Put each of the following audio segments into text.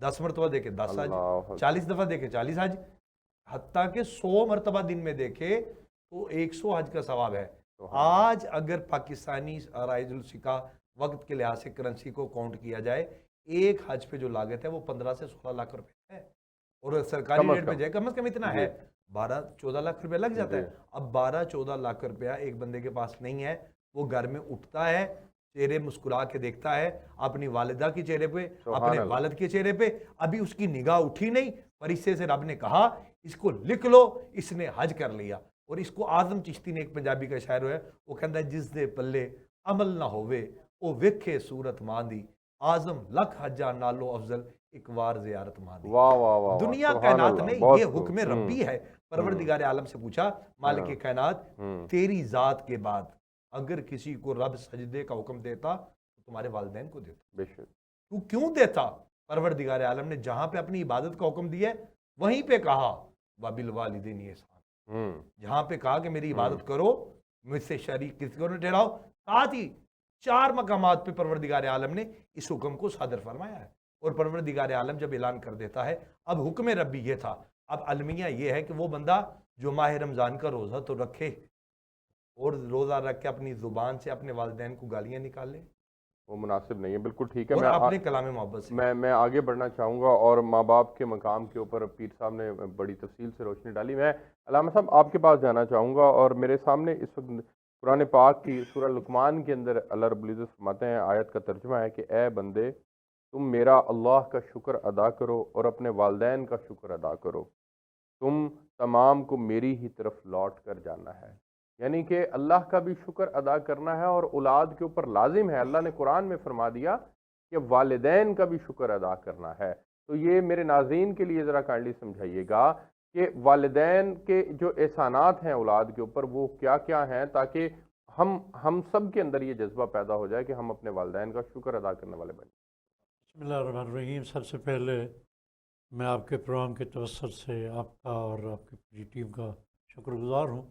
10 مرتبہ دیکھے 10 حج، اللہ 40 دفعہ دیکھے 40 حج، حتیٰ کہ 100 مرتبہ دن میں دیکھے تو 100 حج کا ثواب ہے۔ آج اگر پاکستانی رائج السکا وقت کے لحاظ سے کرنسی کو کاؤنٹ کیا جائے، ایک حج پہ جو لاگت ہے وہ 15 سے 16 لاکھ روپے ہے، اور سرکاری ریٹ پہ جائے کم از کم اتنا ہے، 12-14 لاکھ روپے لگ جاتا ہے۔ اب 12-14 لاکھ روپیہ ایک بندے کے پاس نہیں ہے، وہ گھر میں اٹھتا ہے، چہرے مسکرا کے دیکھتا ہے اپنی والدہ کے چہرے پہ، اپنے والد کے چہرے پہ، ابھی اس کی نگاہ اٹھی نہیں، فرشتے سے رب نے کہا اس کو لکھ لو اس نے حج کر لیا۔ اور اس کو اعظم چشتی نے، ایک پنجابی کا شاعر ہے، وہ کہتا ہے جس دے پلے عمل نہ ہووے او ویکھے صورت ماں دی، اعظم لکھ حجاں نالو افضل ایک وار زیارت ماں دی۔ واہ واہ واہ، دنیا کائنات نے یہ حکم ربی ہے۔ پروردگار عالم سے پوچھا مالک کائنات تیری ذات کے بعد اگر کسی کو رب سجدے کا حکم دیتا تو تمہارے والدین کو دیتا، بے شک تو کیوں دیتا؟ پروردگار عالم نے جہاں پہ اپنی عبادت کا حکم دیا ہے وہیں پہ کہا وَبِالْوَالِدَيْنِ احسان، جہاں پہ کہا کہ میری عبادت کرو، مجھ سے شریک کسی کو نہ ٹھہراؤ، ساتھ ہی 4 مقامات پہ پروردگار عالم نے اس حکم کو صادر فرمایا ہے۔ اور پروردگار عالم جب اعلان کر دیتا ہے، اب حکم ربی یہ تھا، اب المیہ یہ ہے کہ وہ بندہ جو ماہ رمضان کا روزہ تو رکھے، اور روزہ رکھ کے اپنی زبان سے اپنے والدین کو گالیاں نکال لے، وہ مناسب نہیں ہے، بالکل ٹھیک ہے۔ اور اپنے کلام محبت سے میں آگے بڑھنا چاہوں گا، اور ماں باپ کے مقام کے اوپر پیر صاحب نے بڑی تفصیل سے روشنی ڈالی۔ میں علامہ صاحب آپ کے پاس جانا چاہوں گا، اور میرے سامنے اس وقت قرآن پاک کی سورہ لقمان کے اندر اللہ رب العزت فرماتے ہیں، آیت کا ترجمہ ہے کہ اے بندے تم میرا اللہ کا شکر ادا کرو اور اپنے والدین کا شکر ادا کرو، تم تمام کو میری ہی طرف لوٹ کر جانا ہے۔ یعنی کہ اللہ کا بھی شکر ادا کرنا ہے، اور اولاد کے اوپر لازم ہے، اللہ نے قرآن میں فرما دیا کہ والدین کا بھی شکر ادا کرنا ہے۔ تو یہ میرے ناظرین کے لیے ذرا کائنڈلی سمجھائیے گا کہ والدین کے جو احسانات ہیں اولاد کے اوپر وہ کیا کیا ہیں، تاکہ ہم سب کے اندر یہ جذبہ پیدا ہو جائے کہ ہم اپنے والدین کا شکر ادا کرنے والے بنیں۔ بسم اللہ الرحمن الرحیم۔ سب سے پہلے میں آپ کے پروگرام کے توسط سے آپ کا اور آپ کی پوری ٹیم کا شکر گزار ہوں،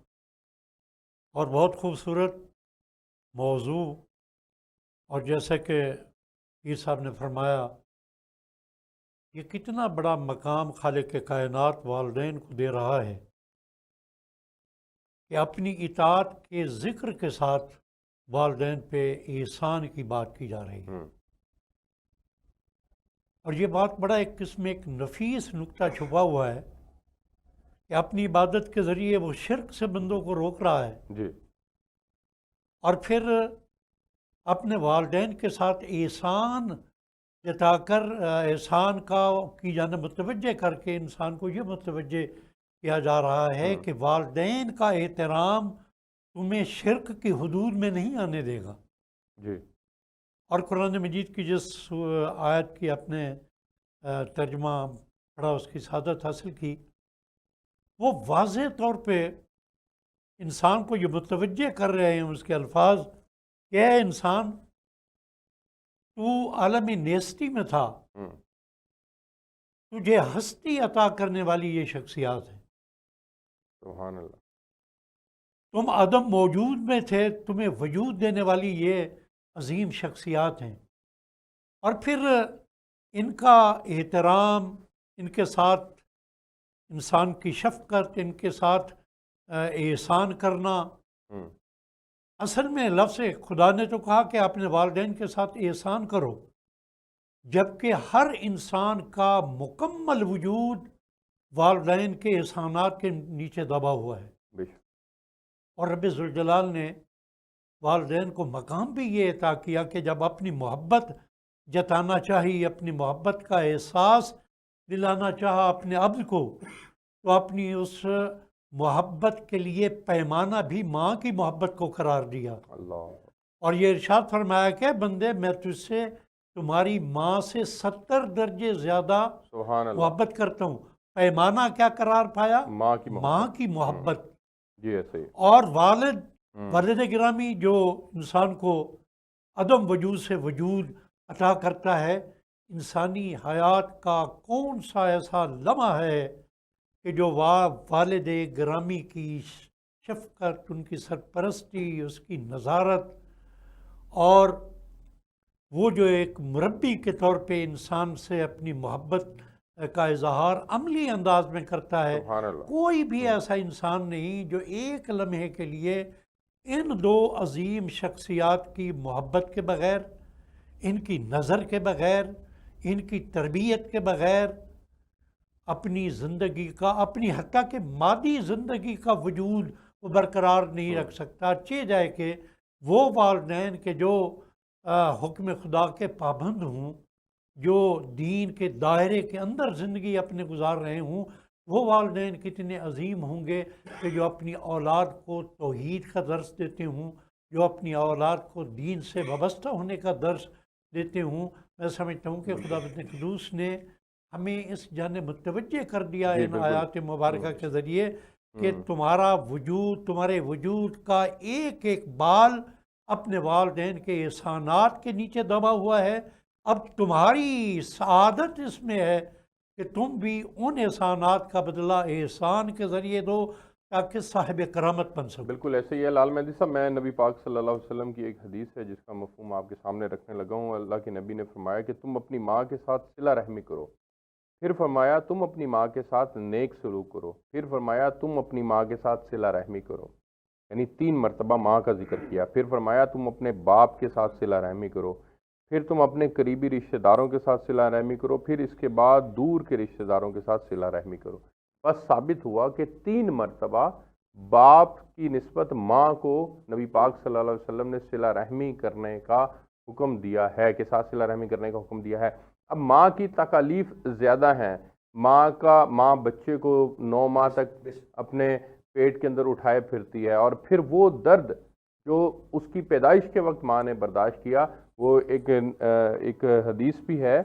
اور بہت خوبصورت موضوع، اور جیسا کہ پیر صاحب نے فرمایا یہ کتنا بڑا مقام خالق کائنات والدین کو دے رہا ہے کہ اپنی اطاعت کے ذکر کے ساتھ والدین پہ احسان کی بات کی جا رہی ہے، اور یہ بات بڑا ایک قسم ایک نفیس نکتہ چھپا ہوا ہے کہ اپنی عبادت کے ذریعے وہ شرک سے بندوں کو روک رہا ہے، جی، اور پھر اپنے والدین کے ساتھ احسان جتا کر احسان کی جانب متوجہ کر کے انسان کو یہ متوجہ کیا جا رہا ہے کہ والدین کا احترام تمہیں شرک کی حدود میں نہیں آنے دے گا۔ جی، اور قرآن مجید کی جس آیت کی اپنے ترجمہ پڑھا، اس کی سعادت حاصل کی، وہ واضح طور پہ انسان کو یہ متوجہ کر رہے ہیں اس کے الفاظ کہ اے انسان تو عالم نیستی میں تھا، تجھے ہستی عطا کرنے والی یہ شخصیات ہیں، سبحان اللہ، تم عدم موجود میں تھے، تمہیں وجود دینے والی یہ عظیم شخصیات ہیں، اور پھر ان کا احترام، ان کے ساتھ انسان کی شفقت، ان کے ساتھ احسان کرنا، اصل میں لفظ خدا نے تو کہا کہ اپنے والدین کے ساتھ احسان کرو، جبکہ ہر انسان کا مکمل وجود والدین کے احسانات کے نیچے دبا ہوا ہے، اور رب ذوالجلال نے والدین کو مقام بھی یہ عطا کیا کہ جب اپنی محبت جتانا چاہی، اپنی محبت کا احساس دلانا چاہا اپنے عبد کو، تو اپنی اس محبت کے لیے پیمانہ بھی ماں کی محبت کو قرار دیا، اللہ، اور یہ ارشاد فرمایا کہ بندے میں تجھ سے تمہاری ماں سے 70 درجے زیادہ سبحان اللہ، محبت کرتا ہوں۔ پیمانہ کیا قرار پایا؟ ماں کی محبت۔ جی ایسے ہی، اور والد گرامی جو انسان کو عدم وجود سے وجود عطا کرتا ہے، انسانی حیات کا کون سا ایسا لمحہ ہے کہ جو والد گرامی کی شفقت، ان کی سرپرستی، اس کی نظارت، اور وہ جو ایک مربی کے طور پہ انسان سے اپنی محبت کا اظہار عملی انداز میں کرتا ہے، سبحان اللہ۔ کوئی بھی ایسا انسان نہیں جو ایک لمحے کے لیے ان دو عظیم شخصیات کی محبت کے بغیر، ان کی نظر کے بغیر، ان کی تربیت کے بغیر اپنی زندگی کا، اپنی حتیٰ کہ مادی زندگی کا وجود وہ برقرار نہیں رکھ سکتا۔ چہ جائے کہ وہ والدین کے جو حکم خدا کے پابند ہوں، جو دین کے دائرے کے اندر زندگی اپنے گزار رہے ہوں، وہ والدین کتنے عظیم ہوں گے کہ جو اپنی اولاد کو توحید کا درس دیتے ہوں، جو اپنی اولاد کو دین سے وابستہ ہونے کا درس دیتے ہوں۔ میں سمجھتا ہوں کہ خدا بند قدوس نے ہمیں اس جانب متوجہ کر دیا جی ان بالکل۔ آیات مبارکہ کے ذریعے کہ تمہارا وجود، تمہارے وجود کا ایک ایک بال اپنے والدین کے احسانات کے نیچے دبا ہوا ہے۔ اب تمہاری سعادت اس میں ہے کہ تم بھی ان احسانات کا بدلہ احسان کے ذریعے دو تاکہ صاحب کرامت بن سکو۔ بالکل ایسے ہی ہے لال مہدی صاحب، میں نبی پاک صلی اللہ علیہ وسلم کی ایک حدیث ہے جس کا مفہوم آپ کے سامنے رکھنے لگا ہوں۔ اللہ کے نبی نے فرمایا کہ تم اپنی ماں کے ساتھ صلہ رحمی کرو، پھر فرمایا تم اپنی ماں کے ساتھ نیک سلوک کرو، پھر فرمایا تم اپنی ماں کے ساتھ صلہ رحمی کرو، یعنی 3 مرتبہ ماں کا ذکر کیا۔ پھر فرمایا تم اپنے باپ کے ساتھ صلہ رحمی کرو، پھر تم اپنے قریبی رشتہ داروں کے ساتھ صلہ رحمی کرو، پھر اس کے بعد دور کے رشتہ داروں کے ساتھ صلہ رحمی کرو۔ بس ثابت ہوا کہ 3 مرتبہ باپ کی نسبت ماں کو نبی پاک صلی اللہ علیہ وسلم نے صلہ رحمی کرنے کا حکم دیا ہے، کہ ساتھ صلہ رحمی کرنے کا حکم دیا ہے۔ اب ماں کی تکالیف زیادہ ہیں، ماں بچے کو 9 ماہ تک اپنے پیٹ کے اندر اٹھائے پھرتی ہے، اور پھر وہ درد جو اس کی پیدائش کے وقت ماں نے برداشت کیا، وہ ایک حدیث بھی ہے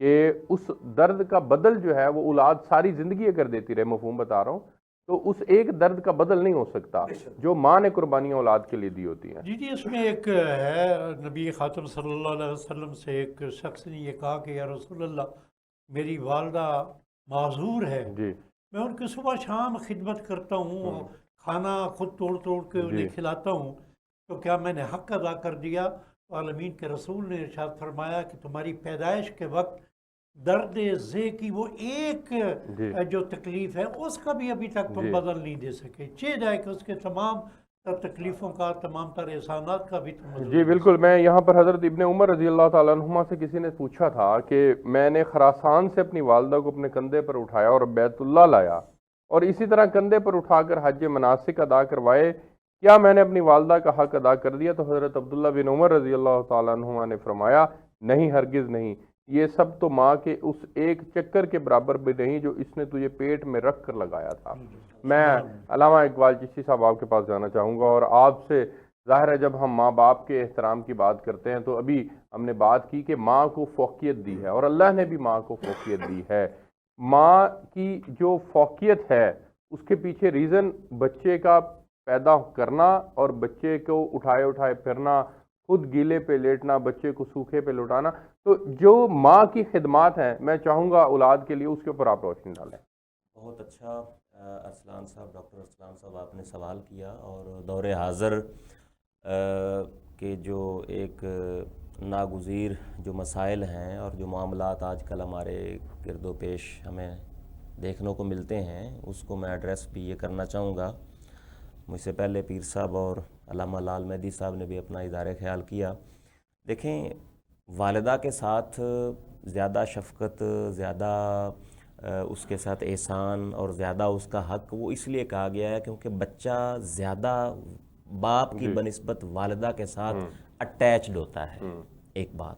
کہ اس درد کا بدل جو ہے وہ اولاد ساری زندگی اگر دیتی رہے، مفہوم بتا رہا ہوں، تو اس ایک درد کا بدل نہیں ہو سکتا جو ماں نے قربانیاں اولاد کے لیے دی ہوتی ہیں۔ جی اس میں ایک ہے، نبی خاتم صلی اللہ علیہ وسلم سے ایک شخص نے یہ کہا کہ یا رسول اللہ، میری والدہ معذور ہے، جی میں ان کی صبح شام خدمت کرتا ہوں، کھانا خود توڑ کے انہیں کھلاتا ہوں، تو کیا میں نے حق ادا کر دیا؟ تو عالمین کے رسول نے ارشاد فرمایا کہ تمہاری پیدائش کے وقت درد ذے کی وہ ایک جو تکلیف ہے اس کا بھی ابھی تک تم بدل نہیں دے سکے، چہ جائے کہ اس کے تمام تر تکلیفوں کا، تمام تر احسانات کا بھی تم بدل۔ جی بالکل۔ میں یہاں پر حضرت ابن عمر رضی اللہ تعالیٰ عنہما سے کسی نے پوچھا تھا کہ میں نے خراسان سے اپنی والدہ کو اپنے کندھے پر اٹھایا اور بیت اللہ لایا، اور اسی طرح کندھے پر اٹھا کر حج مناسک ادا کروائے، کیا میں نے اپنی والدہ کا حق ادا کر دیا؟ تو حضرت عبداللہ بن عمر رضی اللہ تعالیٰ عنہما نے فرمایا نہیں، ہرگز نہیں، یہ سب تو ماں کے اس ایک چکر کے برابر بھی نہیں جو اس نے تجھے پیٹ میں رکھ کر لگایا تھا۔ میں علامہ اقبال چشتی صاحب آپ کے پاس جانا چاہوں گا، اور آپ سے ظاہر ہے جب ہم ماں باپ کے احترام کی بات کرتے ہیں تو ابھی ہم نے بات کی کہ ماں کو فوقیت دی ہے، اور اللہ نے بھی ماں کو فوقیت دی ہے۔ ماں کی جو فوقیت ہے اس کے پیچھے ریزن بچے کا پیدا کرنا اور بچے کو اٹھائے پھرنا، خود گیلے پہ لیٹنا، بچے کو سوکھے پہ لٹانا، تو جو ماں کی خدمات ہیں میں چاہوں گا اولاد کے لیے اس کے اوپر آپ روشنی ڈالیں۔ بہت اچھا ارسلان صاحب، ڈاکٹر ارسلان صاحب، آپ نے سوال کیا، اور دور حاضر کے جو ایک ناگزیر جو مسائل ہیں اور جو معاملات آج کل ہمارے گرد و پیش ہمیں دیکھنے کو ملتے ہیں، اس کو میں ایڈریس بھی یہ کرنا چاہوں گا۔ مجھ سے پہلے پیر صاحب اور علامہ لال مہدی صاحب نے بھی اپنا اظہار خیال کیا۔ دیکھیں، والدہ کے ساتھ زیادہ شفقت، زیادہ اس کے ساتھ احسان اور زیادہ اس کا حق وہ اس لیے کہا گیا ہے کیونکہ بچہ زیادہ باپ کی بنسبت والدہ کے ساتھ اٹیچڈ ہوتا ہے، ایک بات۔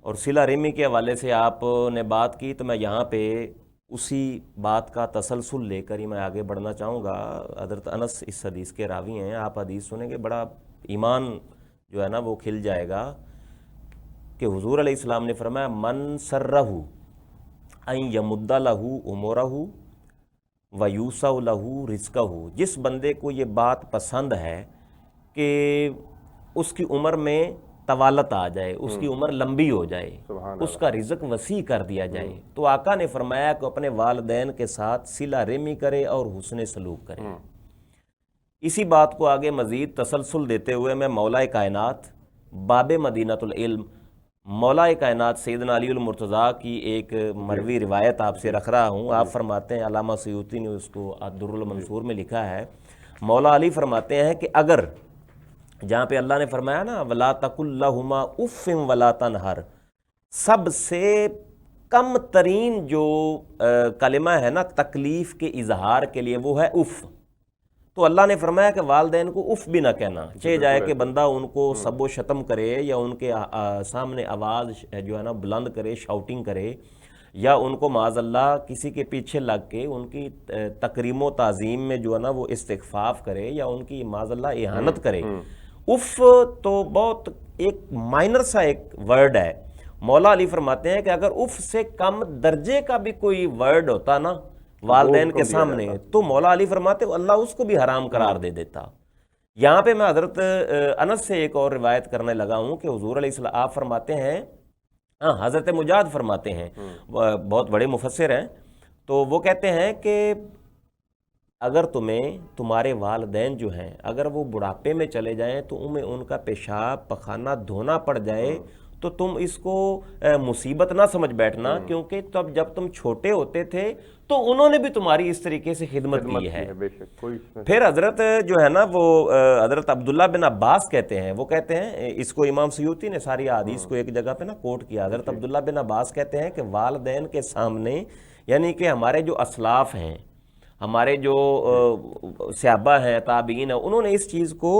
اور صلہ رحمی کے حوالے سے آپ نے بات کی تو میں یہاں پہ اسی بات کا تسلسل لے کر ہی میں آگے بڑھنا چاہوں گا۔ حضرت انس اس حدیث کے راوی ہیں، آپ حدیث سنیں گے بڑا ایمان جو ہے نا وہ کھل جائے گا کہ حضور علیہ السلام نے فرمایا من سرہ ان یمد لہ امورہ ویوسع لہ رزقہ، جس بندے کو یہ بات پسند ہے کہ اس کی عمر میں طوالت آ جائے، اس کی عمر لمبی ہو جائے، اس کا رزق وسیع کر دیا جائے، تو آقا نے فرمایا کہ اپنے والدین کے ساتھ صلہ رحمی کرے اور حسن سلوک کرے۔ اسی بات کو آگے مزید تسلسل دیتے ہوئے میں مولا کائنات باب مدینۃ العلم مولا کائنات سیدنا علی المرتضیٰ کی ایک مروی روایت آپ سے رکھ رہا ہوں. آپ فرماتے ہیں، علامہ سیوطی نے اس کو الدر المنصور میں لکھا ہے، مولا علی فرماتے ہیں کہ اگر جہاں پہ اللہ نے فرمایا نا وَلَا تَقُلْ لَهُمَا اُفٍّ وَلَا تَنْهَرْ، سب سے کم ترین جو کلمہ ہے نا تکلیف کے اظہار کے لیے وہ ہے اف. تو اللہ نے فرمایا کہ والدین کو اف بھی نہ کہنا، چاہے جائے کہ بندہ ان کو سب و شتم کرے یا ان کے سامنے آواز جو ہے نا بلند کرے، شاؤٹنگ کرے، یا ان کو معاذ اللہ کسی کے پیچھے لگ کے ان کی تکریم و تعظیم میں جو ہے نا وہ استخفاف کرے یا ان کی معاذ اللہ اہانت کرے. اف تو بہت ایک مائنر سا ایک ورڈ ہے. مولا علی فرماتے ہیں کہ اگر اف سے کم درجے کا بھی کوئی ورڈ ہوتا نا والدین کے سامنے تو مولا علی فرماتے اللہ اس کو بھی حرام قرار دے دیتا. یہاں پہ میں حضرت انس سے ایک اور روایت کرنے لگا ہوں کہ حضور علیہ السلام آپ فرماتے ہیں، حضرت مجاہد فرماتے ہیں، بہت بڑے مفسر ہیں، تو وہ کہتے ہیں کہ اگر تمہارے والدین جو ہیں اگر وہ بڑھاپے میں چلے جائیں تو ان کا پیشاب پخانہ دھونا پڑ جائے تو تم اس کو مصیبت نہ سمجھ بیٹھنا، کیونکہ تب جب تم چھوٹے ہوتے تھے تو انہوں نے بھی تمہاری اس طریقے سے خدمت کی ہے. پھر حضرت جو ہے نا وہ حضرت عبداللہ بن عباس کہتے ہیں، وہ کہتے ہیں، اس کو امام سیوطی نے ساری حدیث کو ایک جگہ پہ نا کوٹ کیا. حضرت عبداللہ بن عباس کہتے ہیں کہ والدین کے سامنے، یعنی کہ ہمارے جو اسلاف ہیں، ہمارے جو صحابہ ہیں، تابعین ہیں، انہوں نے اس چیز کو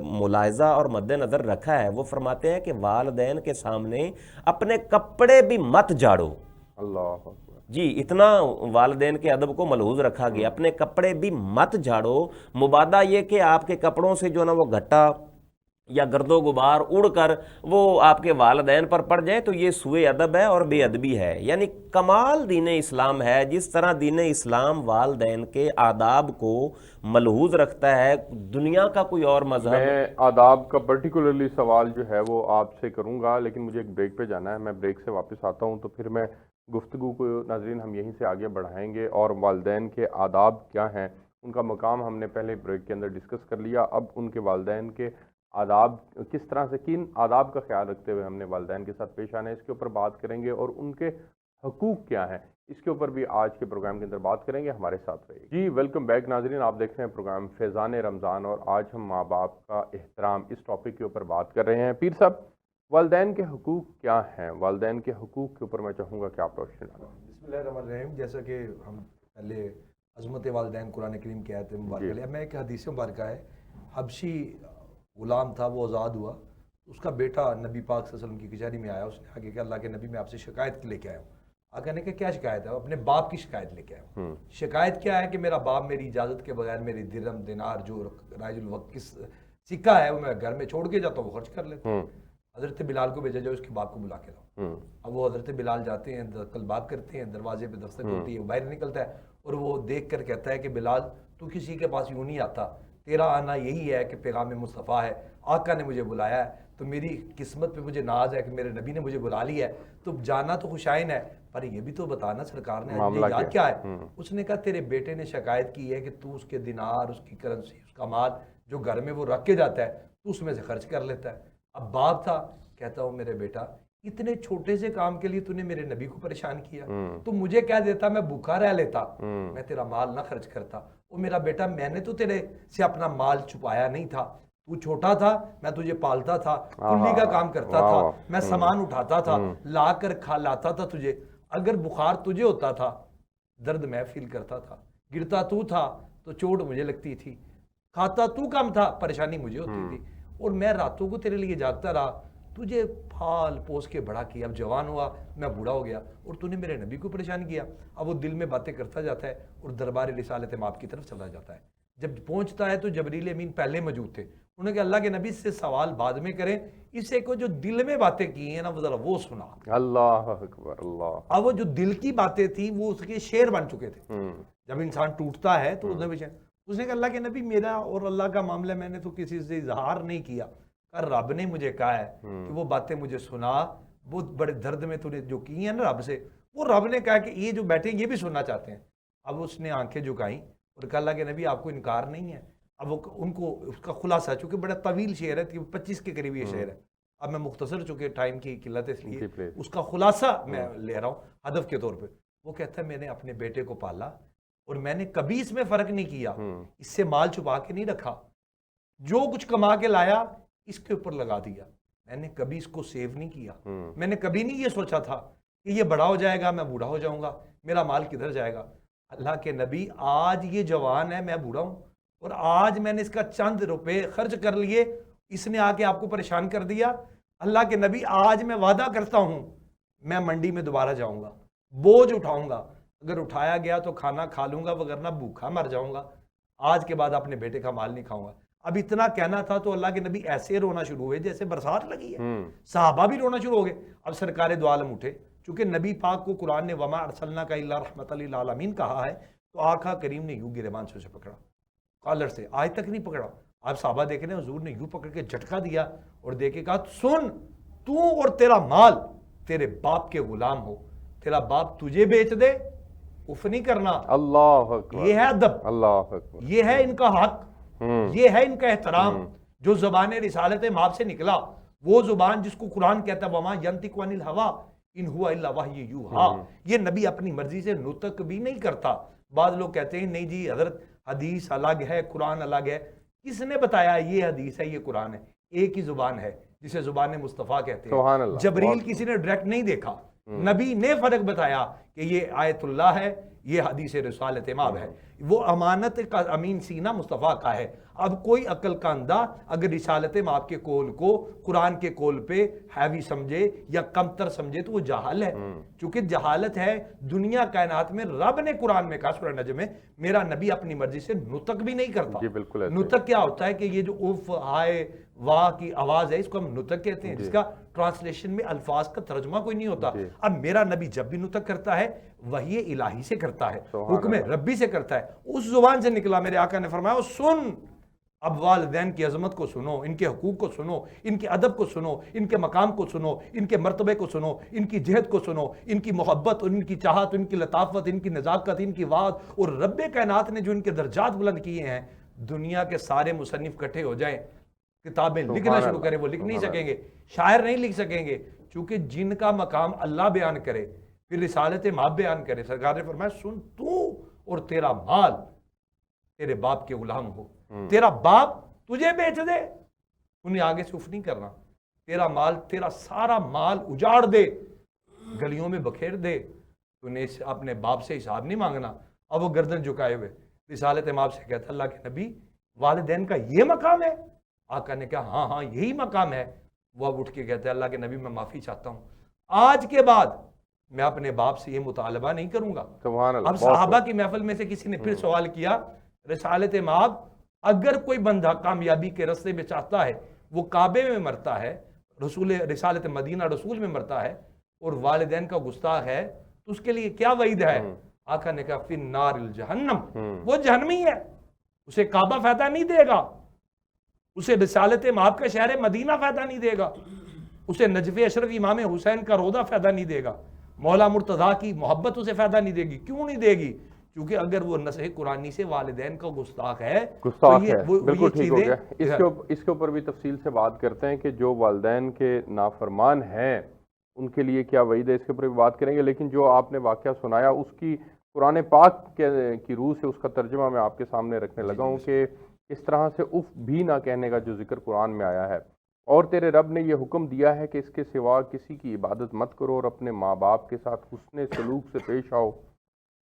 ملاحظہ اور مد نظر رکھا ہے. وہ فرماتے ہیں کہ والدین کے سامنے اپنے کپڑے بھی مت جھاڑو. اللہ جی، اتنا والدین کے ادب کو ملحوظ رکھا گیا. اپنے کپڑے بھی مت جھاڑو، مبادہ یہ کہ آپ کے کپڑوں سے جو نا وہ گھٹا یا گرد و غبار اڑ کر وہ آپ کے والدین پر پڑ جائے تو یہ سوء ادب ہے اور بے ادبی ہے. یعنی کمال دین اسلام ہے، جس طرح دین اسلام والدین کے آداب کو ملحوظ رکھتا ہے، دنیا کا کوئی اور مذہب. میں آداب کا پرٹیکولرلی سوال جو ہے وہ آپ سے کروں گا، لیکن مجھے ایک بریک پہ جانا ہے. میں بریک سے واپس آتا ہوں تو پھر میں گفتگو کو ناظرین ہم یہیں سے آگے بڑھائیں گے، اور والدین کے آداب کیا ہیں، ان کا مقام ہم نے پہلے بریک کے اندر ڈسکس کر لیا. اب ان کے والدین کے آداب کس طرح سے، کن آداب کا خیال رکھتے ہوئے ہم نے والدین کے ساتھ پیش آنا ہے، اس کے اوپر بات کریں گے، اور ان کے حقوق کیا ہیں اس کے اوپر بھی آج کے پروگرام کے اندر بات کریں گے. ہمارے ساتھ رہیے. جی ویلکم بیک ناظرین، آپ دیکھ رہے ہیں پروگرام فیضان رمضان، اور آج ہم ماں باپ کا احترام اس ٹاپک کے اوپر بات کر رہے ہیں. پیر صاحب، والدین کے حقوق کیا ہیں؟ والدین کے حقوق کے اوپر میں چاہوں گا کہ آپ روشنی ڈالیں. بسم اللہ الرحمن الرحیم. جیسا کہ ہم پہلے عظمت والدین قرآن کریم کی آیت مبارکہ لیا، میں ایک حدیث مبارکہ ہے، حبشی غلام تھا، وہ آزاد ہوا، اس کا بیٹا نبی پاک صلی اللہ علیہ وسلم کی کچہری میں آیا. اس نے آگے کہ اللہ کے نبی میں آپ سے شکایت لے کے آیا ہوں. آقا نے کہا کیا شکایت ہے؟ اپنے باپ کی شکایت لے کے آیا ہوں. شکایت کیا ہے کہ میرا باپ میری اجازت کے بغیر میری درہم دینار جو رائج الوقت کی سکہ ہے وہ میں گھر میں چھوڑ کے جاتا ہوں، وہ خرچ کر لیتا ہوں. حضرت بلال کو بھیجا جائے، اس کے باپ کو بلا کے لاؤ. اب وہ حضرت بلال جاتے ہیں، کل بات کرتے ہیں، دروازے پہ دستک ہوتی ہے، وہ باہر نکلتا ہے اور وہ دیکھ کر کہتا ہے کہ بلال تو کسی کے پاس یوں نہیں آتا، تیرا آنا یہی ہے کہ پیغام مصطفیٰ ہے، آقا نے مجھے بلایا ہے، تو میری قسمت پہ مجھے ناز ہے کہ میرے نبی نے مجھے بلا لیا ہے، تو جانا تو خوشائن ہے، پر یہ بھی تو بتانا سرکار نے یاد کیا ہے. اس نے کہا تیرے بیٹے نے شکایت کی ہے کہ تو اس کے دینار، اس کی کرنسی، اس کا مال جو گھر میں وہ رکھ کے جاتا ہے تو اس میں سے خرچ کر لیتا ہے. اب باپ تھا، کہتا ہوں میرے بیٹا اتنے چھوٹے سے کام کے لیے تو نے میرے نبی کو پریشان کیا، تو مجھے کہہ دیتا میں بھوکا رہ لیتا، میں تیرا مال نہ خرچ کرتا. وہ میرا بیٹا میں نے تو تیرے سے اپنا مال چھپایا نہیں تھا، تو چھوٹا تھا، میں تجھے پالتا تھا، کلی کا کام کرتا تھا، میں سامان اٹھاتا تھا، لا کر کھلاتا تھا تجھے. اگر بخار تجھے ہوتا تھا درد میں فیل کرتا تھا، گرتا تو تھا تو چوٹ مجھے لگتی تھی، کھاتا تو کم تھا پریشانی مجھے ہوتی تھی، اور میں راتوں کو تیرے لیے جاگتا رہا، تجھے پھال پوس کے بڑا کیا، اب جوان ہوا میں بوڑھا ہو گیا اور تو نے میرے نبی کو پریشان کیا. اب وہ دل میں باتیں کرتا جاتا ہے اور دربار رسالت مآب کی طرف چلا جاتا ہے. جب پہنچتا ہے تو جبریل امین پہلے موجود تھے. انہوں نے کہا اللہ کے نبی سے سوال بعد میں کریں، اسے کو جو دل میں باتیں کی ہیں نا وہ ذرا وہ سنا. اللہ اکبر اللہ. اب وہ جو دل کی باتیں تھیں وہ اس کے شعر بن چکے تھے. جب انسان ٹوٹتا ہے تو اس نے کہا اللہ کے نبی میرا اور اللہ کا معاملہ میں نے تو کسی سے اظہار نہیں کیا، رب نے مجھے کہا ہے کہ وہ باتیں مجھے سنا، بہت بڑے درد میں تو نے جو کی ہیں نا رب سے، وہ رب نے کہا کہ یہ جو بیٹھے یہ بھی سننا چاہتے ہیں. اب اس نے آنکھیں جھکائیں اور کہا اللہ کے نبی آپ کو انکار نہیں ہے. اب وہ ان کو اس کا خلاصہ، چونکہ بڑا طویل شعر ہے، 25 کے قریب یہ شعر ہے. اب میں مختصر چونکہ ٹائم کی قلت ہے اس لیے please. اس کا خلاصہ میں لے رہا ہوں ہدف کے طور پہ. وہ کہتا ہے میں نے اپنے بیٹے کو پالا اور میں نے کبھی اس میں فرق نہیں کیا, اس سے مال چھپا کے نہیں رکھا, جو کچھ کما کے لایا اس کے اوپر لگا دیا, میں نے کبھی اس کو سیو نہیں کیا, میں نے کبھی نہیں یہ سوچا تھا کہ یہ بڑا ہو جائے گا میں بوڑھا ہو جاؤں گا میرا مال کدھر جائے گا. اللہ کے نبی آج یہ جوان ہے میں بوڑھا ہوں اور آج میں نے اس کا چند روپے خرچ کر لیے, اس نے آ کے آپ کو پریشان کر دیا. اللہ کے نبی آج میں وعدہ کرتا ہوں میں منڈی میں دوبارہ جاؤں گا, بوجھ اٹھاؤں گا, اگر اٹھایا گیا تو کھانا کھا لوں گا وگرنہ بھوکا مر جاؤں گا, آج کے بعد اپنے بیٹے کا مال نہیں کھاؤں گا. اب اتنا کہنا تھا تو اللہ کے نبی ایسے رونا شروع ہوئے جیسے برسات لگی ہے, صحابہ بھی رونا شروع ہو گئے. اب سرکار دو عالم اٹھے, چونکہ نبی پاک کو قرآن نے وما ارسلناک الا رحمۃ للعالمین کہا ہے, تو آقا کریم نے یوں گریبان سے پکڑا, کالر سے, آج تک نہیں پکڑا. آپ صحابہ دیکھ رہے ہیں حضور نے یوں پکڑ کے جھٹکا دیا اور دے کے کہا سن تو اور تیرا مال تیرے باپ کے غلام ہو, تیرا باپ تجھے بیچ دے اف نہیں کرنا. اللہ اکبر, یہ ہے ادب, اللہ اکبر, یہ ہے ان کا حق, یہ ہے ان کا احترام. جو زبان رسالت ماب سے نکلا وہ زبان جس کو قرآن کہتا ہے وما ینطق عن الہوا ان ہوا الا وحی یوحا, یہ نبی اپنی مرضی سے نطق بھی نہیں کرتا. بعض لوگ کہتے ہیں نہیں جی حضرت حدیث الگ ہے قرآن الگ ہے. کس نے بتایا یہ حدیث ہے یہ قرآن ہے؟ ایک ہی زبان ہے جسے زبان مصطفیٰ کہتے سبحان ہیں. اللہ. جبریل کسی نے ڈائریکٹ نہیں دیکھا, نبی نے فرق بتایا کہ یہ آیت اللہ ہے یہ حدیث رسالت امام ہے, وہ امانت کا امین سینہ مصطفیٰ کا ہے. اب کوئی عقل کا اندھا اگر رسالت امام کے قول کو قرآن کے قول پہ حاوی سمجھے یا کمتر سمجھے تو وہ جہال ہے. چونکہ جہالت ہے دنیا کائنات میں. رب نے قرآن میں کہا سورہ نجم میں میرا نبی اپنی مرضی سے نطق بھی نہیں کرتا. جی بالکل. نطق کیا ہوتا ہے کہ یہ جو اف ہائے واہ کی آواز ہے اس کو ہم نطق کہتے ہیں, جس کا ٹرانسلیشن میں الفاظ کا ترجمہ کوئی نہیں ہوتا. اب میرا نبی جب بھی نطق کرتا ہے وحی الہی سے کرتا ہے, حکم ربی سے کرتا ہے, اس زبان سے نکلا. میرے آقا نے فرمایا سن, اب والدین کی عظمت کو سنو, ان کے حقوق کو سنو, ان کے ادب کو سنو, ان کے مقام کو سنو, ان کے مرتبے کو سنو, ان کی جہد کو سنو, ان کی محبت اور ان کی چاہت, ان کی لطافت, ان کی نزاکت, ان کی وعد, اور رب کائنات نے جو ان کے درجات بلند کیے ہیں. دنیا کے سارے مصنف کٹھے ہو جائیں کتابیں لکھنا شروع کریں وہ لکھ نہیں سکیں گے, شاعر نہیں لکھ سکیں گے, چونکہ جن کا مقام اللہ بیان کرے پھر رسالت ماب بیان کرے. سرکار نے فرمایا سن تو اور تیرا مال تیرے باپ کے غلام ہو, تیرا باپ تجھے بیچ دے انہیں آگے سے اف نہیں کرنا, تیرا مال تیرا سارا مال اجاڑ دے گلیوں میں بکھیر دے, تو نے اپنے باپ سے حساب نہیں مانگنا. اب وہ گردن جھکائے ہوئے رسالت ماب سے کہتا اللہ کے نبی والدین کا یہ مقام ہے؟ آقا نے کہا ہاں ہاں یہی مقام ہے. وہ اب اٹھ کے کہتے ہیں اللہ کے نبی میں معافی چاہتا ہوں, آج کے بعد میں اپنے باپ سے یہ مطالبہ نہیں کروں گا. سبحان اللہ. اب صحابہ کی محفل میں سے کسی نے پھر سوال کیا رسالت ماب اگر کوئی بندہ کامیابی کے رستے میں چاہتا ہے وہ کعبے میں مرتا ہے, رسالت مدینہ رسول میں مرتا ہے, اور والدین کا گستاخ ہے تو اس کے لیے کیا وعید ہے؟ آقا نے کہا فی النار الجہنم, وہ جہنمی ہے, اسے کعبہ فائدہ نہیں دے گا, اسے رسالت ماب کا شہر مدینہ فائدہ نہیں دے گا, اسے نجف اشرف امام حسین کا روضہ فائدہ نہیں دے گا, مولا مرتضیٰ کی محبت اسے فائدہ نہیں دے گی. کیوں نہیں دے گی؟ کیونکہ اگر وہ نصح قرآنی سے والدین کا گستاخ ہے, بالکل ٹھیک ہو گیا. اس کے اوپر بھی تفصیل سے بات کرتے ہیں کہ جو والدین کے نافرمان ہیں ان کے لیے کیا وعید ہے, اس کے اوپر بھی بات کریں گے. لیکن جو آپ نے واقعہ سنایا اس کی قرآن پاک کی روح سے اس کا ترجمہ میں آپ کے سامنے رکھنے لگا ہوں کہ اس طرح سے اف بھی نہ کہنے کا جو ذکر قرآن میں آیا ہے. اور تیرے رب نے یہ حکم دیا ہے کہ اس کے سوا کسی کی عبادت مت کرو اور اپنے ماں باپ کے ساتھ حسن سلوک سے پیش آؤ.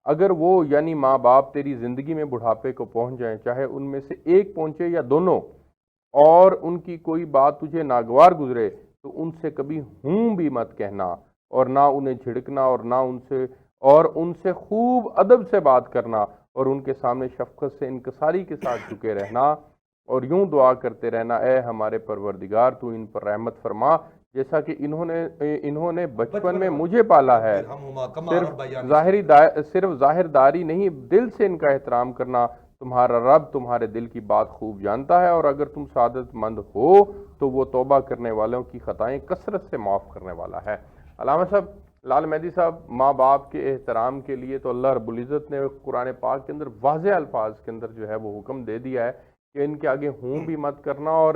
اگر وہ یعنی ماں باپ تیری زندگی میں بڑھاپے کو پہنچ جائیں, چاہے ان میں سے ایک پہنچے یا دونوں, اور ان کی کوئی بات تجھے ناگوار گزرے تو ان سے کبھی ہوں بھی مت کہنا, اور نہ انہیں جھڑکنا, اور ان سے خوب ادب سے بات کرنا, اور ان کے سامنے شفقت سے انکساری کے ساتھ جھکے رہنا, اور یوں دعا کرتے رہنا اے ہمارے پروردگار تو ان پر رحمت فرما جیسا کہ انہوں نے بچپن میں مجھے پالا ہے. صرف ظاہر داری نہیں دل سے ان کا احترام کرنا. تمہارا رب تمہارے دل کی بات خوب جانتا ہے, اور اگر تم سعادت مند ہو تو وہ توبہ کرنے والوں کی خطائیں کثرت سے معاف کرنے والا ہے. علامہ صاحب, لال مہدی صاحب, ماں باپ کے احترام کے لیے تو اللہ رب العزت نے قرآن پاک کے اندر واضح الفاظ کے اندر جو ہے وہ حکم دے دیا ہے کہ ان کے آگے ہوں بھی مت کرنا, اور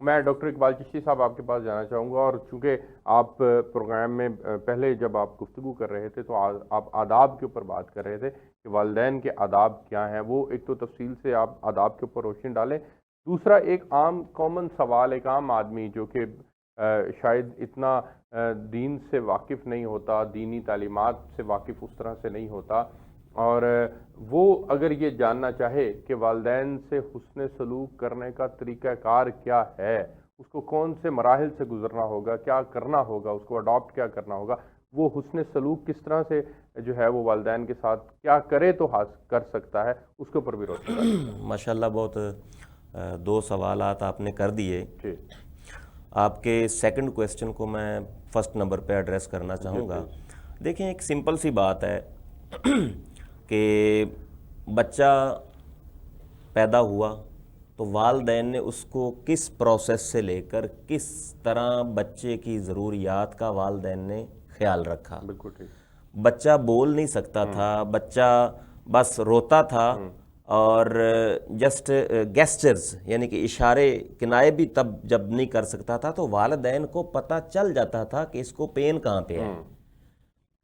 میں ڈاکٹر اقبال چشتی صاحب آپ کے پاس جانا چاہوں گا، اور چونکہ آپ پروگرام میں پہلے جب آپ گفتگو کر رہے تھے تو آپ آداب کے اوپر بات کر رہے تھے کہ والدین کے آداب کیا ہیں، وہ ایک تو تفصیل سے آپ آداب کے اوپر روشنی ڈالیں. دوسرا ایک عام کامن سوال، ایک عام آدمی جو کہ شاید اتنا دین سے واقف نہیں ہوتا، دینی تعلیمات سے واقف اس طرح سے نہیں ہوتا، اور وہ اگر یہ جاننا چاہے کہ والدین سے حسن سلوک کرنے کا طریقہ کار کیا ہے، اس کو کون سے مراحل سے گزرنا ہوگا، کیا کرنا ہوگا، اس کو اڈاپٹ کیا کرنا ہوگا، وہ حسن سلوک کس طرح سے جو ہے وہ والدین کے ساتھ کیا کرے تو کر سکتا ہے، اس کے اوپر بھی روشنی ڈالیں. ماشاءاللہ بہت دو سوالات آپ نے کر دیے. جی آپ کے سیکنڈ کویسچن کو میں فرسٹ نمبر پہ ایڈریس کرنا چاہوں گا. دیکھیں ایک سمپل سی بات ہے کہ بچہ پیدا ہوا تو والدین نے اس کو کس پروسیس سے لے کر کس طرح بچے کی ضروریات کا والدین نے خیال رکھا. بالکل ٹھیک. بچہ بول نہیں سکتا تھا، بچہ بس روتا تھا، اور جسٹ گیسچرز یعنی کہ اشارے کنائے بھی تب جب نہیں کر سکتا تھا تو والدین کو پتہ چل جاتا تھا کہ اس کو پین کہاں پہ ہے.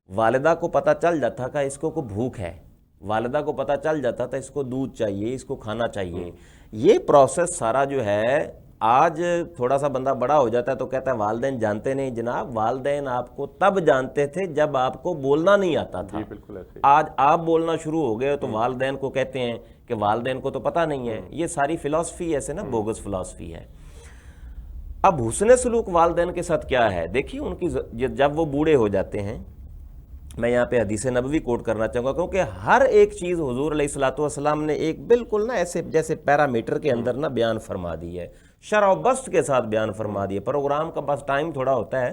والدہ کو پتہ چل جاتا کہ اس کو بھوک ہے، والدہ کو پتہ چل جاتا تھا اس کو دودھ چاہیے، اس کو کھانا چاہیے. یہ پروسیس سارا جو ہے، آج تھوڑا سا بندہ بڑا ہو جاتا ہے تو کہتا ہے والدین جانتے نہیں. جناب والدین آپ کو تب جانتے تھے جب آپ کو بولنا نہیں آتا تھا. جی بالکل ایسے. آج آپ بولنا شروع ہو گئے تو والدین کو کہتے ہیں کہ والدین کو تو پتہ نہیں ہے. یہ ساری فلسفی ایسے نا بوگس فلسفی ہے. اب حسن سلوک والدین کے ساتھ کیا ہے؟ دیکھیے ان کی جب وہ بوڑھے ہو جاتے ہیں، میں یہاں پہ حدیث نبوی کوٹ کرنا چاہوں گا کیونکہ ہر ایک چیز حضور علیہ الصلوۃ والسلام نے ایک بالکل نا ایسے جیسے پیرامیٹر کے اندر نا بیان فرما دی ہے، شرح و بسط کے ساتھ بیان فرما دی ہے. پروگرام کا بس ٹائم تھوڑا ہوتا ہے،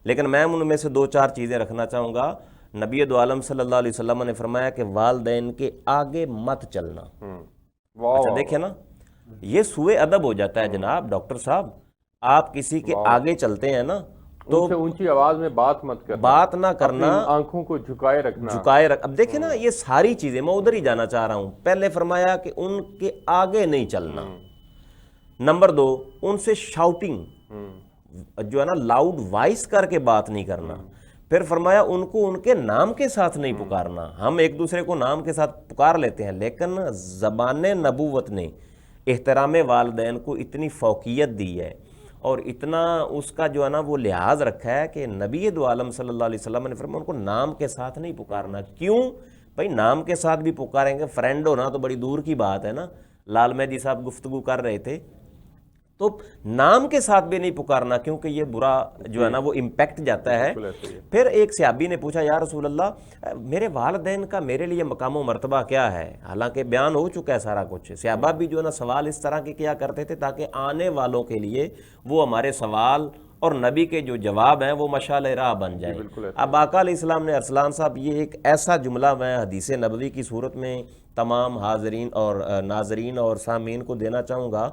لیکن میں ان میں سے دو چار چیزیں رکھنا چاہوں گا. نبی دو عالم صلی اللہ علیہ وسلم نے فرمایا کہ والدین کے آگے مت چلنا. اچھا دیکھیں نا، یہ سوء ادب ہو جاتا ہے جناب. ڈاکٹر صاحب آپ کسی کے آگے چلتے ہیں نا تو اونچی آواز میں بات مت کرنا، بات نہ کرنا، آنکھوں کو جھکائے رکھنا، اب دیکھیں نا یہ ساری چیزیں میں ادھر ہی جانا چاہ رہا ہوں. پہلے فرمایا کہ ان کے آگے نہیں چلنا. نمبر دو، ان سے شاؤٹنگ جو ہے نا لاؤڈ وائس کر کے بات نہیں کرنا. پھر فرمایا ان کو ان کے نام کے ساتھ نہیں پکارنا. ہم ایک دوسرے کو نام کے ساتھ پکار لیتے ہیں، لیکن زبان نبوت نے احترام والدین کو اتنی فوقیت دی ہے اور اتنا اس کا جو ہے نا وہ لحاظ رکھا ہے کہ نبی دو عالم صلی اللہ علیہ وسلم نے فرمایا ان کو نام کے ساتھ نہیں پکارنا. کیوں بھائی؟ نام کے ساتھ بھی پکاریں گے، فرینڈ ہونا تو بڑی دور کی بات ہے نا. لال مہدی صاحب گفتگو کر رہے تھے تو نام کے ساتھ بھی نہیں پکارنا کیونکہ یہ برا جو ہے نا وہ امپیکٹ جاتا ہے. پھر ایک صحابی نے پوچھا یا رسول اللہ میرے والدین کا میرے لیے مقام و مرتبہ کیا ہے؟ حالانکہ بیان ہو چکا ہے سارا کچھ. صحابہ بھی جو ہے نا سوال اس طرح کے کیا کرتے تھے تاکہ آنے والوں کے لیے وہ ہمارے سوال اور نبی کے جو جواب ہیں وہ مشعل راہ بن جائیں. اب آقا علیہ السلام نے، ارسلان صاحب یہ ایک ایسا جملہ میں حدیث نبوی کی صورت میں تمام حاضرین اور ناظرین اور سامعین کو دینا چاہوں گا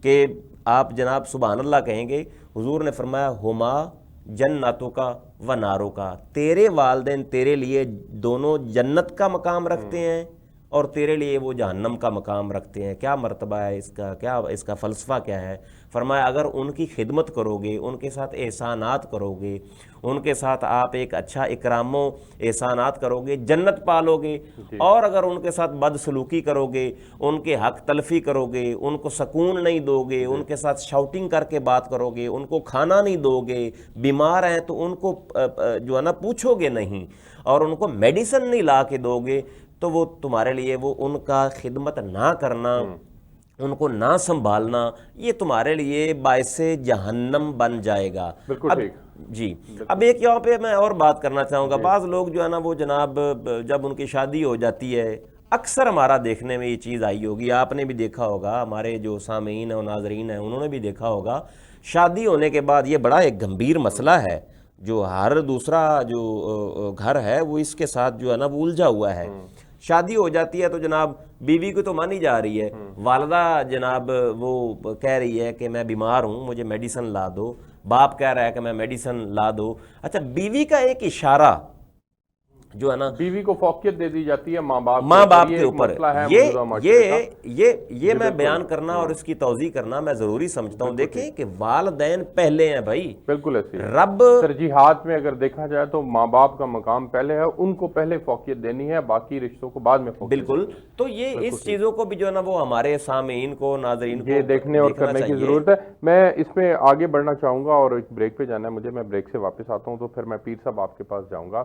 کہ آپ جناب سبحان اللہ کہیں گے. حضور نے فرمایا ہما جنتوں کا و ناروں کا، تیرے والدین تیرے لیے دونوں جنت کا مقام رکھتے ہیں اور تیرے لیے وہ جہنم کا مقام رکھتے ہیں. کیا مرتبہ ہے اس کا، کیا اس کا فلسفہ کیا ہے؟ فرمایا اگر ان کی خدمت کرو گے، ان کے ساتھ احسانات کرو گے، ان کے ساتھ آپ ایک اچھا اکرام و احسانات کرو گے جنت پالو گے. اور اگر ان کے ساتھ بد سلوکی کرو گے، ان کے حق تلفی کرو گے، ان کو سکون نہیں دو گے، ان کے ساتھ شاؤٹنگ کر کے بات کرو گے، ان کو کھانا نہیں دو گے، بیمار ہیں تو ان کو جو ہے نا پوچھو گے نہیں، اور ان کو میڈیسن نہیں لا کے دو گے، تو وہ تمہارے لیے وہ ان کا خدمت نہ کرنا، ان کو نہ سنبھالنا، یہ تمہارے لیے باعث جہنم بن جائے گا. بالکل ٹھیک. جی اب ایک یہاں پہ میں اور بات کرنا چاہوں گا. بعض لوگ جو ہے نا وہ جناب جب ان کی شادی ہو جاتی ہے، اکثر ہمارا دیکھنے میں یہ چیز آئی ہوگی، آپ نے بھی دیکھا ہوگا، ہمارے جو سامعین ہیں اور ناظرین ہیں انہوں نے بھی دیکھا ہوگا، شادی ہونے کے بعد یہ بڑا ایک گمبھیر مسئلہ ہے جو ہر دوسرا جو گھر ہے وہ اس کے ساتھ جو ہے نا وہ الجھا ہوا ہے. شادی ہو جاتی ہے تو جناب بیوی کو تو مانی جا رہی ہے، والدہ جناب وہ کہہ رہی ہے کہ میں بیمار ہوں مجھے میڈیسن لا دو، باپ کہہ رہا ہے کہ میں میڈیسن لا دو. اچھا بیوی کا ایک اشارہ جو ہے نا بیوی کو فوقیت دے دی جاتی ہے ماں باپ کے اوپر. یہ میں بیان کرنا اور اس کی توضیح کرنا میں ضروری سمجھتا ہوں. دیکھیں کہ والدین پہلے ہیں بھائی, بالکل ایسے رب ترجیحات میں اگر دیکھا جائے تو ماں باپ کا مقام پہلے ہے, ان کو پہلے فوقیت دینی ہے, باقی رشتوں کو بعد میں فوقیت. بالکل. تو یہ اس چیزوں کو بھی جو ہے نا وہ ہمارے سامعین کو, ناظرین کو یہ دیکھنے اور کرنے کی ضرورت ہے. میں اس میں آگے بڑھنا چاہوں گا اور ایک بریک پہ جانا ہے مجھے, میں بریک سے واپس آتا ہوں تو پھر میں پیر صاحب آپ کے پاس جاؤں گا.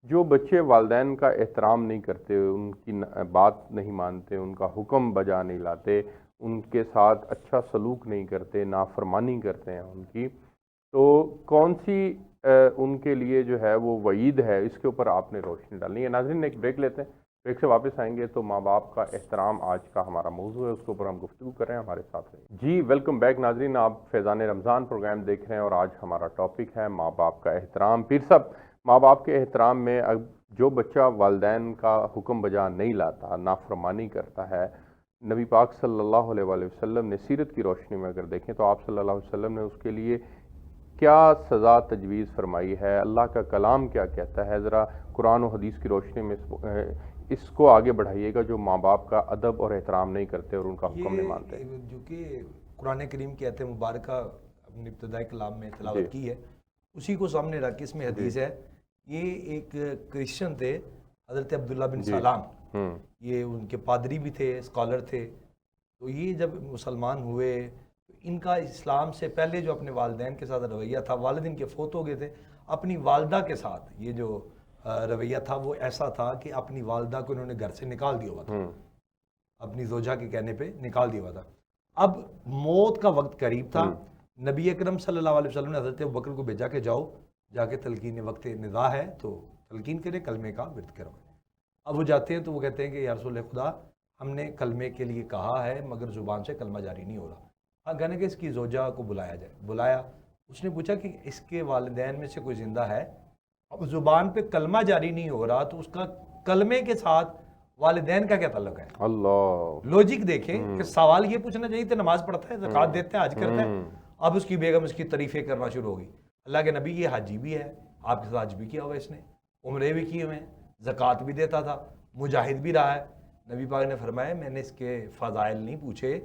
جو بچے والدین کا احترام نہیں کرتے, ان کی بات نہیں مانتے, ان کا حکم بجا نہیں لاتے, ان کے ساتھ اچھا سلوک نہیں کرتے, نافرمانی کرتے ہیں ان کی, تو کون سی ان کے لیے جو ہے وہ وعید ہے, اس کے اوپر آپ نے روشنی ڈالنی ہے. ناظرین ایک بریک لیتے ہیں, بریک سے واپس آئیں گے تو ماں باپ کا احترام آج کا ہمارا موضوع ہے, اس کے اوپر ہم گفتگو کر رہے ہیں, ہمارے ساتھ رہیں. جی ویلکم بیک ناظرین, آپ فیضان رمضان پروگرام دیکھ رہے ہیں اور آج ہمارا ٹاپک ہے ماں باپ کا احترام. پیر صاحب, ماں باپ کے احترام میں جو بچہ والدین کا حکم بجا نہیں لاتا, نافرمانی کرتا ہے, نبی پاک صلی اللہ علیہ وآلہ وسلم نے سیرت کی روشنی میں اگر دیکھیں تو آپ صلی اللہ علیہ وسلم نے اس کے لیے کیا سزا تجویز فرمائی ہے, اللہ کا کلام کیا کہتا ہے, ذرا قرآن و حدیث کی روشنی میں اس کو آگے بڑھائیے گا, جو ماں باپ کا ادب اور احترام نہیں کرتے اور ان کا حکم نہیں مانتے. جو کہ قرآن کریم کی آیت مبارکہ اپنے ابتدائی کلام میں تلاوت کی ہے, اسی کو سامنے رکھ کے اس میں حدیث ہے. یہ ایک کرسچن تھے حضرت عبداللہ بن سلام, یہ ان کے پادری بھی تھے, اسکالر تھے. تو یہ جب مسلمان ہوئے, ان کا اسلام سے پہلے جو اپنے والدین کے ساتھ رویہ تھا, والدین کے فوت ہو گئے تھے, اپنی والدہ کے ساتھ یہ جو رویہ تھا وہ ایسا تھا کہ اپنی والدہ کو انہوں نے گھر سے نکال دیا ہوا تھا, اپنی زوجہ کے کہنے پہ نکال دیا ہوا تھا. اب موت کا وقت قریب تھا, نبی اکرم صلی اللہ علیہ وسلم نے حضرت ابوبکر کو بھیجا کہ جاؤ جا کے تلقین وقت ندا ہے تو تلقین کرے, کلمے کا ورد کرو. اب وہ جاتے ہیں تو وہ کہتے ہیں کہ یا رسول خدا, ہم نے کلمے کے لیے کہا ہے مگر زبان سے کلمہ جاری نہیں ہو رہا. ہاں, کہنے کہ اس کی زوجہ کو بلایا جائے. بلایا, اس نے پوچھا کہ اس کے والدین میں سے کوئی زندہ ہے؟ اب زبان پہ کلمہ جاری نہیں ہو رہا تو اس کا کلمے کے ساتھ والدین کا کیا تعلق ہے؟ اللہ لوجک دیکھیں کہ سوال یہ پوچھنا چاہیے تھا, نماز پڑھتا ہے, زکوٰۃ دیتا ہے, حج کرتا ہے. اب اس کی بیگم اس کی تعریفیں کرنا شروع ہو گئی. اللہ کے نبی یہ حاجی بھی ہے, آپ کے ساتھ حج بھی کیا ہوا اس نے, عمرے بھی کیے ہوئے ہیں, زکوٰۃ بھی دیتا تھا, مجاہد بھی رہا ہے. نبی پاک نے فرمایا میں نے اس کے فضائل نہیں پوچھے,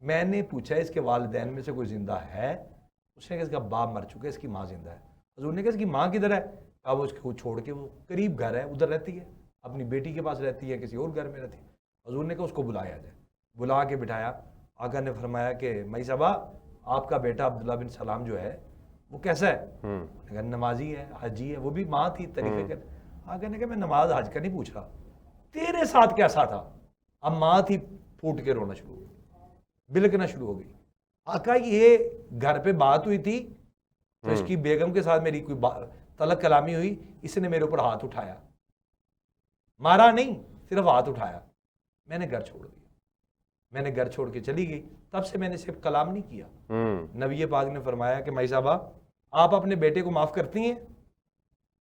میں نے پوچھا اس کے والدین میں سے کوئی زندہ ہے؟ اس نے کہا اس کا باپ مر چکا ہے, اس کی ماں زندہ ہے. حضور نے کہا اس کی ماں کدھر ہے؟ کہا وہ اس کو چھوڑ کے وہ قریب گھر ہے ادھر رہتی ہے, اپنی بیٹی کے پاس رہتی ہے, کسی اور گھر میں رہتی ہے. حضور نے کہا اس کو بلایا جائے. بلا کے بٹھایا. آقا نے فرمایا کہ مائی صاحبہ, آپ کا بیٹا عبداللہ بن سلام جو ہے وہ کیسا ہے؟ نمازی ہے, حجی ہے, وہ بھی ماں تھی طریقے کر. آقا نے کہا میں نماز حج کا نہیں پوچھ رہا, تیرے ساتھ کیسا تھا؟ اب ماں تھی, پھوٹ کے رونا شروع ہو گئی, بلکنا شروع ہو گئی. آقا یہ گھر پہ بات ہوئی تھی تو اس کی بیگم کے ساتھ میری کوئی طلق کلامی ہوئی, اس نے میرے اوپر ہاتھ اٹھایا, مارا نہیں, صرف ہاتھ اٹھایا, میں نے گھر چھوڑ دیا, میں نے گھر چھوڑ کے چلی گئی. تب سے میں نے صرف کلام نہیں کیا. نبی پاک نے فرمایا کہ مائی صاحبہ آپ اپنے بیٹے کو معاف کرتی ہیں؟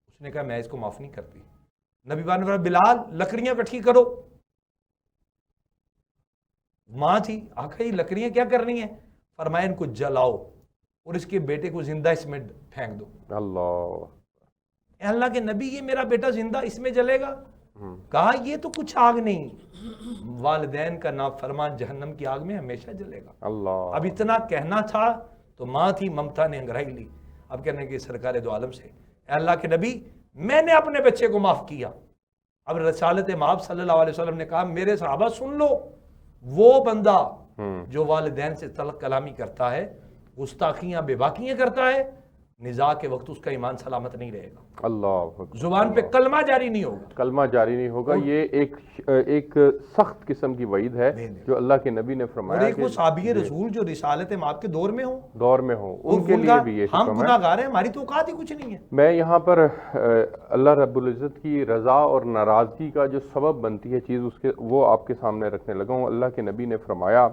اس نے کہا میں اس کو معاف نہیں کرتی. نبی پاک نے فرمایا بلال لکڑیاں اکٹھی کرو. ماں تھی, آقا یہ لکڑیاں کیا کرنی ہیں؟ فرمایا ان کو جلاؤ اور اس کے بیٹے کو زندہ اس میں پھینک دو. اللہ کے نبی یہ میرا بیٹا زندہ اس میں جلے گا؟ کہا یہ تو کچھ آگ نہیں, والدین کا نافرمان جہنم کی آگ میں ہمیشہ جلے گا. اب اتنا کہنا تھا تو ماں تھی, ممتا نے انگرائی لی. اب کہنے کہ سرکار دو عالم سے, اے اللہ کے نبی میں نے اپنے بچے کو معاف کیا. اب رسالت مآب صلی اللہ علیہ وسلم نے کہا میرے صحابہ سن لو, وہ بندہ جو والدین سے طلق کلامی کرتا ہے, گستاخیاں بے باکیاں کرتا ہے, نزاع کے وقت اس کا ایمان سلامت نہیں رہے گا. اللہ زبان پہ کلمہ جاری نہیں ہوگا, کلمہ جاری نہیں ہوگا. یہ ایک سخت قسم کی وعید ہے جو اللہ کے نبی نے فرمایا. اور ایک وہ صحابی رسول جو رسالت مآب کے دور میں ہوں, ان کے لیے بھی یہ ہم گناہ گار ہیں, ہماری تو اوقات ہی کچھ نہیں ہے. میں یہاں پر اللہ رب العزت کی رضا اور ناراضگی کا جو سبب بنتی ہے چیز, اس کے وہ آپ کے سامنے رکھنے لگا ہوں. اللہ کے نبی نے فرمایا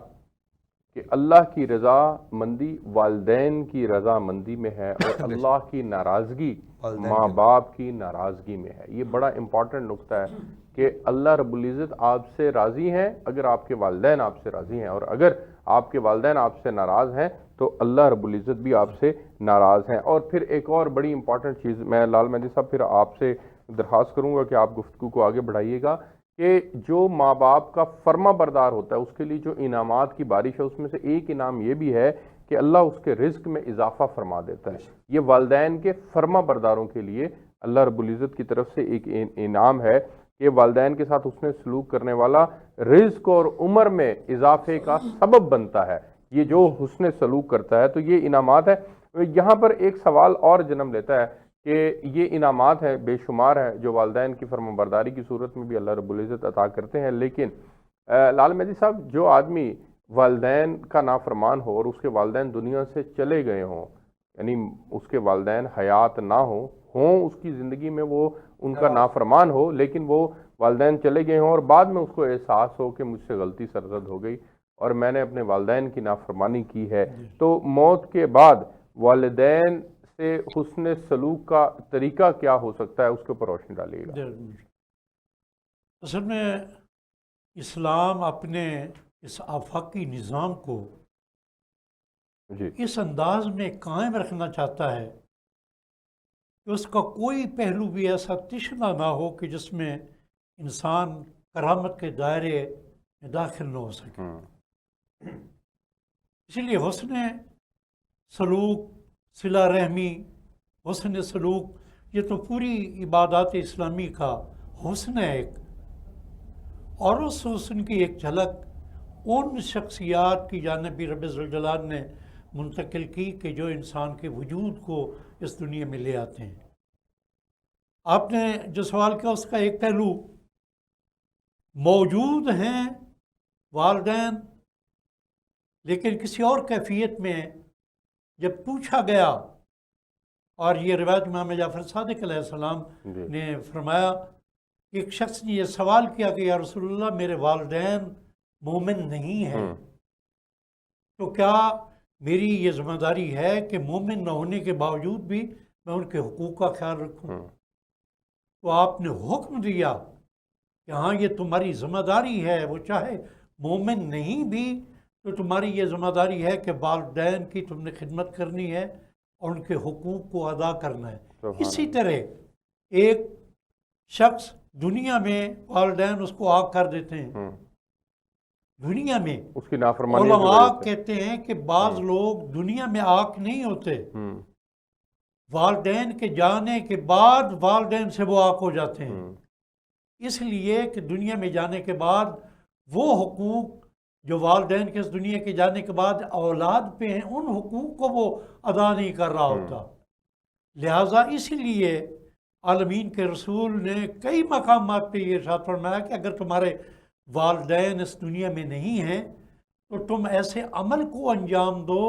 کہ اللہ کی رضا مندی والدین کی رضا مندی میں ہے اور اللہ کی ناراضگی ماں باپ کی ناراضگی میں ہے. یہ بڑا امپورٹنٹ نقطہ ہے کہ اللہ رب العزت آپ سے راضی ہیں اگر آپ کے والدین آپ سے راضی ہیں, اور اگر آپ کے والدین آپ سے ناراض ہیں تو اللہ رب العزت بھی آپ سے ناراض ہیں۔ اور پھر ایک اور بڑی امپورٹنٹ چیز میں لال مہندی صاحب پھر آپ سے درخواست کروں گا کہ آپ گفتگو کو آگے بڑھائیے گا، کہ جو ماں باپ کا فرما بردار ہوتا ہے اس کے لیے جو انعامات کی بارش ہے اس میں سے ایک انعام یہ بھی ہے کہ اللہ اس کے رزق میں اضافہ فرما دیتا ہے۔ یہ والدین کے فرما برداروں کے لیے اللہ رب العزت کی طرف سے ایک انعام ہے کہ والدین کے ساتھ حسن سلوک کرنے والا رزق اور عمر میں اضافے کا سبب بنتا ہے، یہ جو حسن سلوک کرتا ہے۔ تو یہ انعامات ہے۔ یہاں پر ایک سوال اور جنم لیتا ہے کہ یہ انعامات ہیں، بے شمار ہیں جو والدین کی فرما برداری کی صورت میں بھی اللہ رب العزت عطا کرتے ہیں، لیکن لال مہندی صاحب جو آدمی والدین کا نافرمان ہو اور اس کے والدین دنیا سے چلے گئے ہوں، یعنی اس کے والدین حیات نہ ہوں اس کی زندگی میں، وہ ان کا نافرمان ہو لیکن وہ والدین چلے گئے ہوں اور بعد میں اس کو احساس ہو کہ مجھ سے غلطی سرزد ہو گئی اور میں نے اپنے والدین کی نافرمانی کی ہے، تو موت کے بعد والدین سے حسن سلوک کا طریقہ کیا ہو سکتا ہے، اس کے اوپر روشنی ڈالیے گا۔ اصل میں اسلام اپنے اس آفاقی نظام کو جی اس انداز میں قائم رکھنا چاہتا ہے کہ اس کا کوئی پہلو بھی ایسا تشنا نہ ہو کہ جس میں انسان کرامت کے دائرے میں داخل نہ ہو سکے۔ اسی لیے حسن سلوک، صلہ رحمی، حسن سلوک، یہ تو پوری عبادات اسلامی کا حسن ہے ایک، اور اس حسن کی ایک جھلک ان شخصیات کی جانب بھی رب ذوالجلال نے منتقل کی کہ جو انسان کے وجود کو اس دنیا میں لے آتے ہیں۔ آپ نے جو سوال کیا اس کا ایک پہلو، موجود ہیں والدین لیکن کسی اور کیفیت میں۔ جب پوچھا گیا، اور یہ روایت امام جعفر صادق علیہ السلام نے فرمایا، ایک شخص نے یہ سوال کیا کہ یا رسول اللہ میرے والدین مومن نہیں ہیں، تو کیا میری یہ ذمہ داری ہے کہ مومن نہ ہونے کے باوجود بھی میں ان کے حقوق کا خیال رکھوں؟ تو آپ نے حکم دیا کہ ہاں یہ تمہاری ذمہ داری ہے، وہ چاہے مومن نہیں بھی تو تمہاری یہ ذمہ داری ہے کہ والدین کی تم نے خدمت کرنی ہے اور ان کے حقوق کو ادا کرنا ہے۔ اسی طرح ایک شخص دنیا میں والدین اس کو آگ کر دیتے ہیں، دنیا میں اس کی نافرمانی علماء کہتے ہیں کہ بعض لوگ دنیا میں آگ نہیں ہوتے، والدین کے جانے کے بعد والدین سے وہ آگ ہو جاتے ہیں، اس لیے کہ دنیا میں جانے کے بعد وہ حقوق جو والدین کے اس دنیا کے جانے کے بعد اولاد پہ ہیں، ان حقوق کو وہ ادا نہیں کر رہا ہوتا۔ لہٰذا اسی لیے عالمین کے رسول نے کئی مقامات پہ یہ ارشاد فرمایا کہ اگر تمہارے والدین اس دنیا میں نہیں ہیں تو تم ایسے عمل کو انجام دو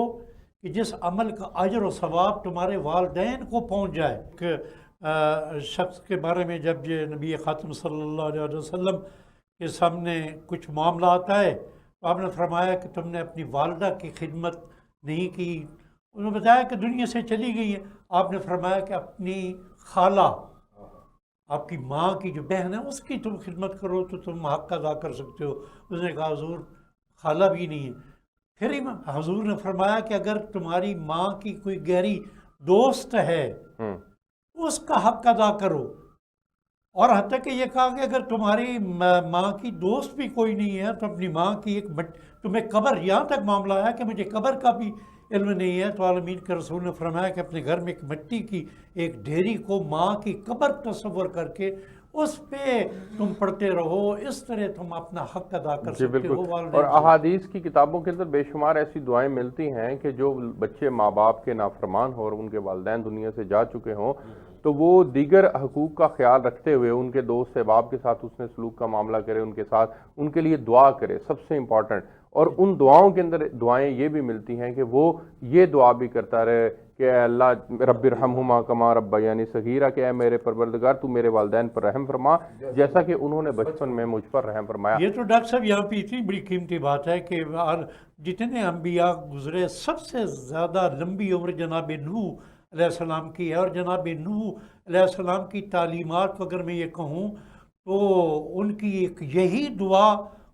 کہ جس عمل کا اجر و ثواب تمہارے والدین کو پہنچ جائے۔ کہ شخص کے بارے میں جب یہ نبی خاتم صلی اللہ علیہ وسلم کے سامنے کچھ معاملہ آتا ہے تو آپ نے فرمایا کہ تم نے اپنی والدہ کی خدمت نہیں کی، انہوں نے بتایا کہ دنیا سے چلی گئی ہیں، آپ نے فرمایا کہ اپنی خالہ، آپ کی ماں کی جو بہن ہے اس کی تم خدمت کرو تو تم حق ادا کر سکتے ہو۔ اس نے کہا حضور خالہ بھی نہیں ہے۔ پھر حضور نے فرمایا کہ اگر تمہاری ماں کی کوئی گہری دوست ہے تو اس کا حق ادا کرو، اور حتیٰ کہ یہ کہا کہ اگر تمہاری ماں کی دوست بھی کوئی نہیں ہے تو اپنی ماں کی ایک تمہیں قبر، یہاں تک معاملہ آیا کہ مجھے قبر کا بھی علم نہیں ہے تو عالمین کے رسول نے فرمایا کہ اپنے گھر میں ایک مٹی کی ایک ڈھیری کو ماں کی قبر تصور کر کے اس پہ تم پڑھتے رہو، اس طرح تم اپنا حق ادا کر سکتے ہو والدین۔ اور احادیث کی کتابوں کے اندر بے شمار ایسی دعائیں ملتی ہیں کہ جو بچے ماں باپ کے نافرمان ہوں اور ان کے والدین دنیا سے جا چکے ہوں تو وہ دیگر حقوق کا خیال رکھتے ہوئے ان کے دوست احباب کے ساتھ اس نے سلوک کا معاملہ کرے، ان کے ساتھ ان کے لیے دعا کرے، سب سے امپورٹنٹ۔ اور ان دعاؤں کے اندر دعائیں یہ بھی ملتی ہیں کہ وہ یہ دعا بھی کرتا رہے کہ اے اللہ رب ارحمہما کما ربیانی صغیرہ، کہ اے میرے پروردگار تو میرے والدین پر رحم فرما جیسا کہ انہوں نے بچپن میں مجھ پر رحم فرمایا۔ یہ تو ڈاکٹر صاحب یہاں پہ اتنی بڑی قیمتی بات ہے کہ جتنے انبیاء گزرے سب سے زیادہ لمبی عمر جناب نوح علیہ السلام کی ہے، اور جناب نوح علیہ السلام کی تعلیمات کو اگر میں یہ کہوں تو ان کی ایک یہی دعا